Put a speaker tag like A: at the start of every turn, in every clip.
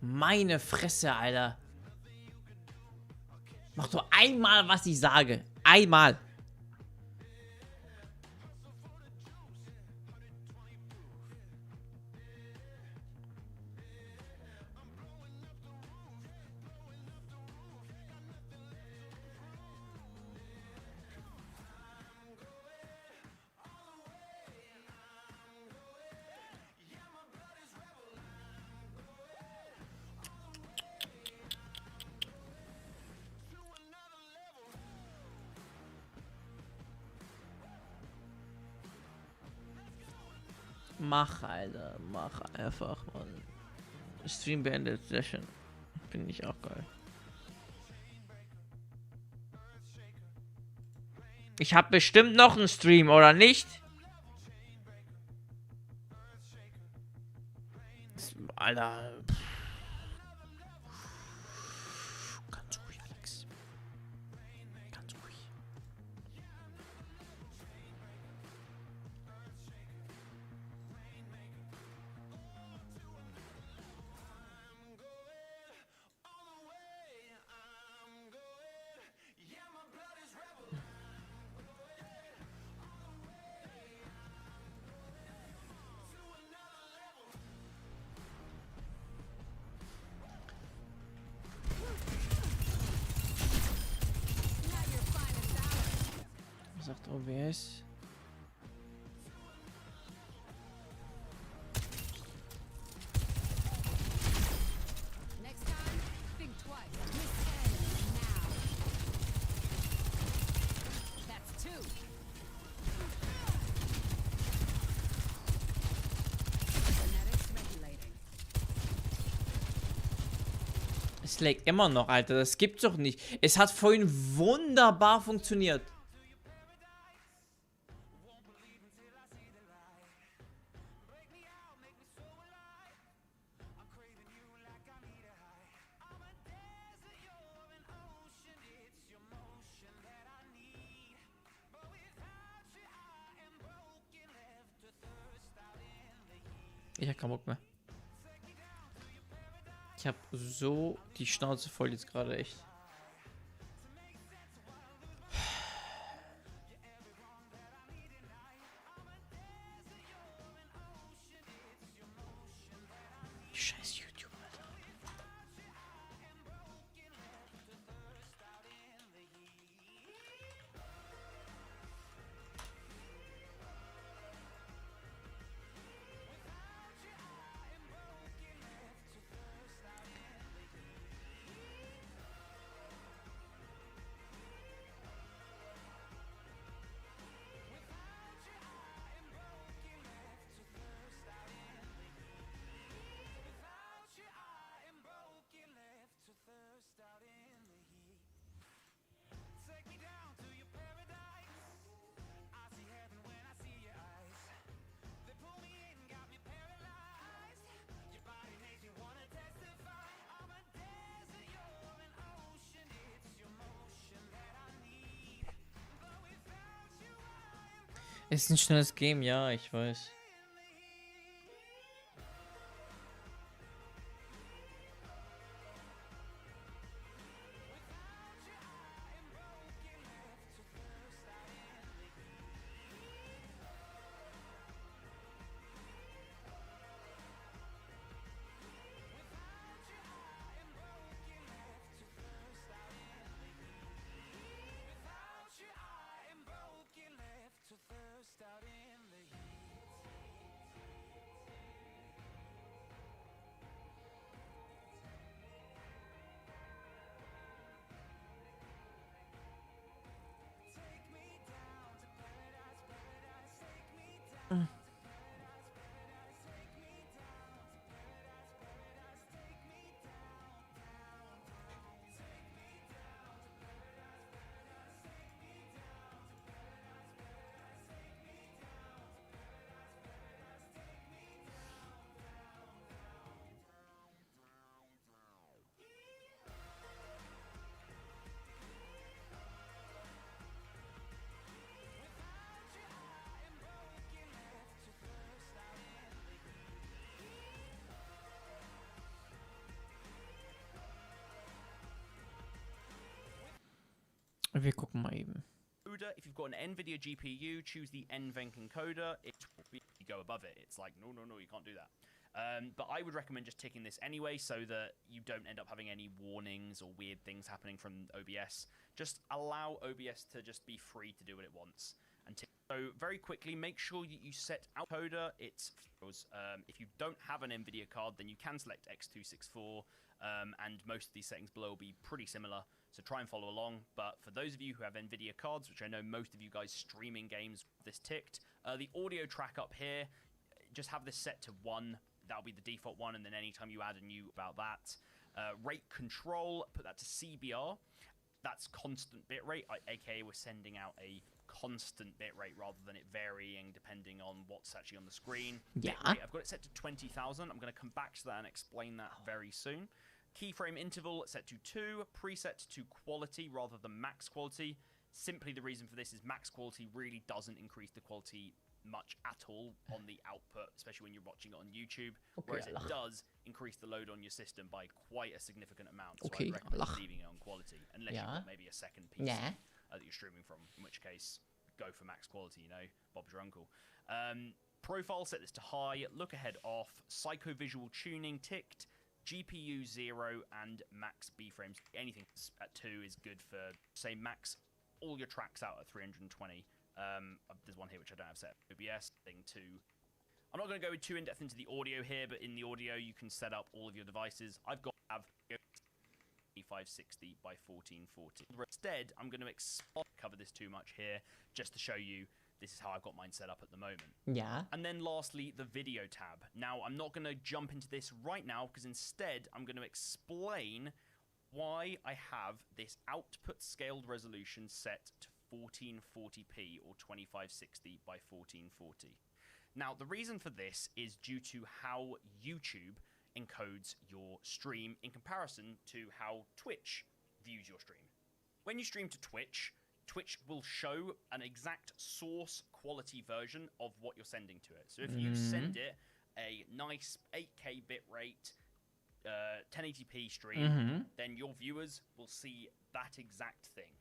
A: Meine Fresse, Alter. Mach doch einmal, was ich sage. Einmal. Mach, Alter. Mach einfach, Mann. Stream beendet. Sehr schön. Finde ich auch geil. Ich habe bestimmt noch einen Stream, oder nicht? Alter. Ganz ruhig, Alex. Ganz ruhig. Was sagt OBS? Es laggt immer noch, Alter. Das gibt's doch nicht. Es hat vorhin wunderbar funktioniert. Ich hab keinen Bock mehr. Ich hab so die Schnauze voll jetzt gerade, echt. Scheiß YouTube, Alter. Ist ein schnelles Game, ja, ich weiß. Wir gucken mal eben.
B: If you've got an NVIDIA GPU, choose the NVENC encoder. It will be, you go above it. It's like, no, you can't do that. But I would recommend just ticking this anyway so that you don't end up having any warnings or weird things happening from OBS. Just allow OBS to just be free to do what it wants. And so very quickly, make sure you set out encoder. If you don't have an NVIDIA card, then you can select X264, and most of these settings below will be pretty similar. So try and follow along. But for those of you who have NVIDIA cards, which I know most of you guys streaming games this ticked, the audio track up here, just have this set to 1. That'll be the default one, and then anytime you add a new about that. Rate control, put that to CBR. That's constant bitrate, aka we're sending out a constant bitrate rather than it varying depending on what's actually on the screen.
A: Yeah.
B: Bitrate, I've got it set to 20,000. I'm going to come back to that and explain that very soon. Keyframe interval set to 2, preset to quality rather than max quality. Simply the reason for this is max quality really doesn't increase the quality much at all on the output, especially when you're watching it on YouTube, whereas it does increase the load on your system by quite a significant amount. So I recommend leaving it on quality, unless you've got maybe a second PC that you're streaming from, in which case go for max quality, you know, Bob's your uncle. Profile, set this to high, look ahead off, psychovisual tuning ticked, GPU 0, and max B-frames. Anything at 2 is good for, say, max all your tracks out at 320. There's one here which I don't have set. OBS thing 2. I'm not going to go too in depth into the audio here, but in the audio you can set up all of your devices. I've got 560 by 1440. Instead, I'm going to cover this too much here, just to show you this is how I've got mine set up at the moment.
A: Yeah.
B: And then lastly, the video tab. Now, I'm not going to jump into this right now, because instead I'm going to explain why I have this output scaled resolution set to 1440p or 2560 by 1440. Now, the reason for this is due to how YouTube encodes your stream in comparison to how Twitch views your stream. When you stream to Twitch, Twitch will show an exact source quality version of what you're sending to it. So if you send it a nice 8K bitrate, 1080p stream, then your viewers will see that exact thing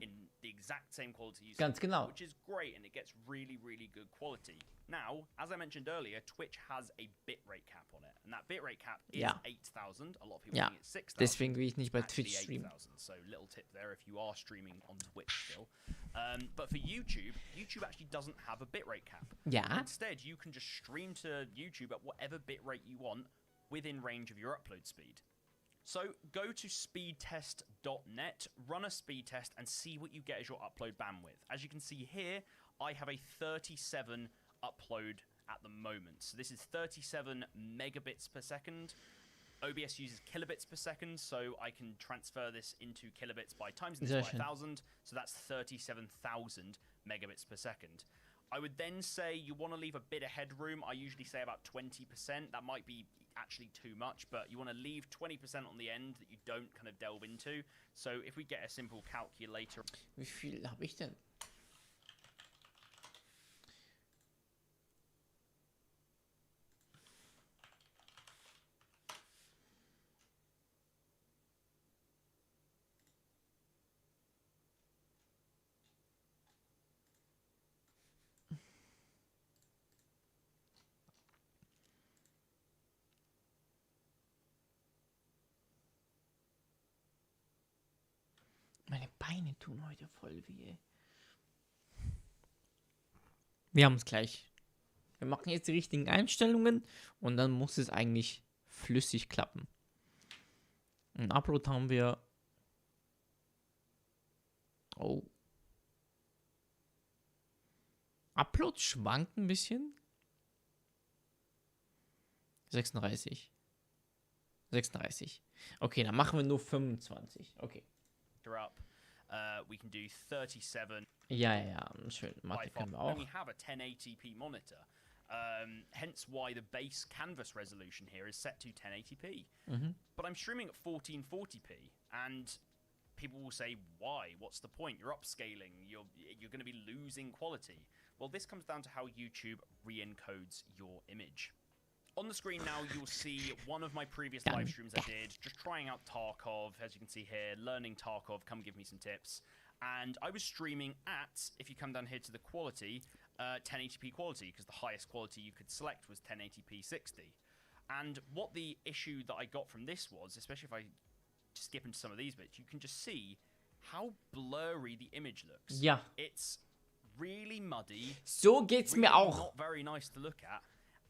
B: in the exact same quality you send, which is great, and it gets really, really good quality. Now, as I mentioned earlier, Twitch has a bitrate cap on it, and that bitrate cap is 8,000. A lot of people think it's 6,000.
A: Deswegen will ich nicht bei Twitch streamen.
B: So little tip there if you are streaming on Twitch still. But for YouTube, YouTube actually doesn't have a bitrate cap.
A: Yeah.
B: Instead, you can just stream to YouTube at whatever bitrate you want within range of your upload speed. So go to speedtest.net, run a speed test, and see what you get as your upload bandwidth. As you can see here, I have a 37 upload at the moment. So this is 37 megabits per second. OBS uses kilobits per second, so I can transfer this into kilobits by times this by 1,000. So that's 37,000 megabits per second. I would then say you want to leave a bit of headroom. I usually say about 20%. That might be actually too much, but you want to leave 20% on the end that you don't kind of delve into. So if we get a simple calculator.
A: Wie viel habe ich denn? Meine Beine tun heute voll weh. Wir haben es gleich. Wir machen jetzt die richtigen Einstellungen und dann muss es eigentlich flüssig klappen. Ein Upload haben wir. Oh. Upload schwankt ein bisschen. 36. Okay, dann machen wir nur 25. Okay.
B: Up. We can do 37.
A: Ja, schön. Mathe können wir auch.
B: We have a 1080p monitor. Hence why the base canvas resolution here is set to 1080p. But I'm streaming at 1440p, and people will say, why? What's the point? You're upscaling. You're going to be losing quality. Well, this comes down to how YouTube re-encodes your image. On the screen now, you'll see one of my previous live streams I did, just trying out Tarkov, as you can see here, learning Tarkov, come give me some tips. And I was streaming at, if you come down here to the quality, 1080p quality, because the highest quality you could select was 1080p 60. And what the issue that I got from this was, especially if I skip into some of these bits, you can just see how blurry the image looks.
A: Ja.
B: It's really muddy.
A: So geht's
B: really
A: mir auch.
B: Not very nice to look at.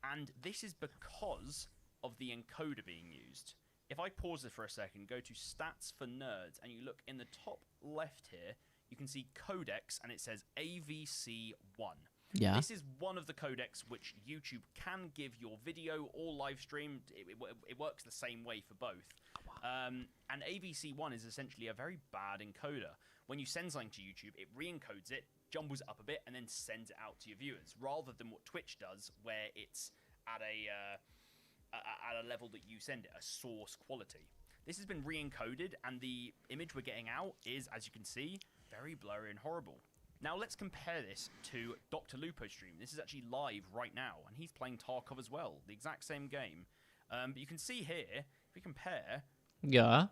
B: And this is because of the encoder being used. If I pause it for a second, go to Stats for Nerds, and you look in the top left here, you can see codecs, and it says AVC1.
A: Ja.
B: This is one of the codecs which YouTube can give your video or live stream. It works the same way for both. And AVC1 is essentially a very bad encoder. When you send something to YouTube, it re-encodes it, jumbles it up a bit, and then sends it out to your viewers, rather than what Twitch does, where it's at a level that you send it, a source quality. This has been re-encoded, and the image we're getting out is, as you can see, very blurry and horrible. Now let's compare this to Dr. Lupo's stream. This is actually live right now, and he's playing Tarkov as well, the exact same game. But you can see here, if we compare,
A: Ja.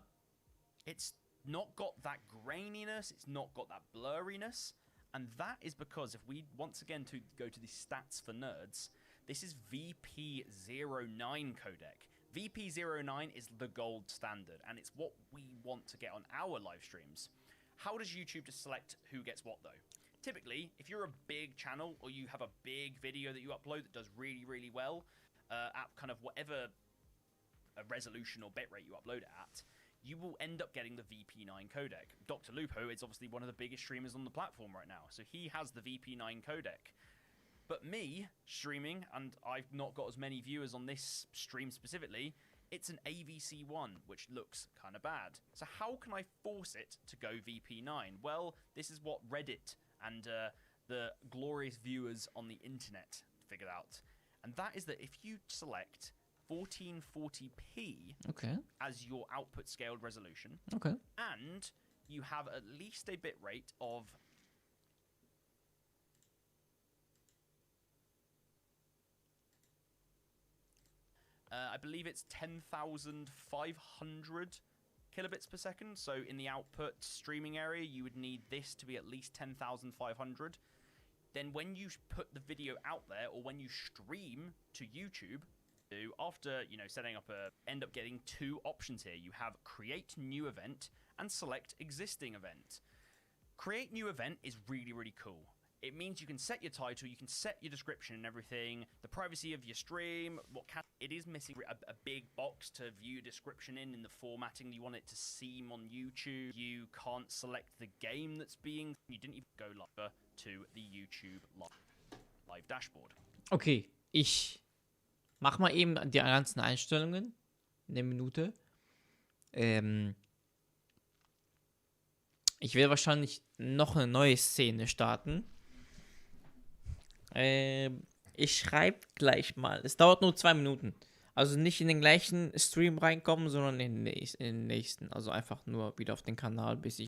B: it's not got that graininess, it's not got that blurriness, and that is because if we once again to go to the Stats for Nerds, this is VP09 codec. VP09 is the gold standard, and it's what we want to get on our live streams. How does YouTube just select who gets what, though? Typically, if you're a big channel or you have a big video that you upload that does really, really well at kind of whatever resolution or bitrate you upload it at, you will end up getting the VP9 codec. Dr. Lupo is obviously one of the biggest streamers on the platform right now, so he has the VP9 codec. But me, streaming, and I've not got as many viewers on this stream specifically, it's an AVC1, which looks kind of bad. So how can I force it to go VP9? Well, this is what Reddit and the glorious viewers on the internet figured out. And that is that if you select 1440p as your output scaled resolution, and you have at least a bitrate of I believe it's 10,500 kilobits per second. So in the output streaming area, you would need this to be at least 10,500. Then when you put the video out there, or when you stream to YouTube, after setting up end up getting two options here. You have create new event and select existing event. Create new event is really, really cool. It means you can set your title, you can set your description and everything, the privacy of your stream. It is missing a big box to view description in the formatting you want it to seem on YouTube. You can't select the game that's being. You didn't even go live to the YouTube live dashboard.
A: Okay, ich mach mal eben die ganzen Einstellungen. Eine Minute. Ich werde wahrscheinlich noch eine neue Szene starten. Ich schreibe gleich mal. Es dauert nur 2 Minuten. Also nicht in den gleichen Stream reinkommen, sondern in den nächsten. Also einfach nur wieder auf den Kanal, bis ich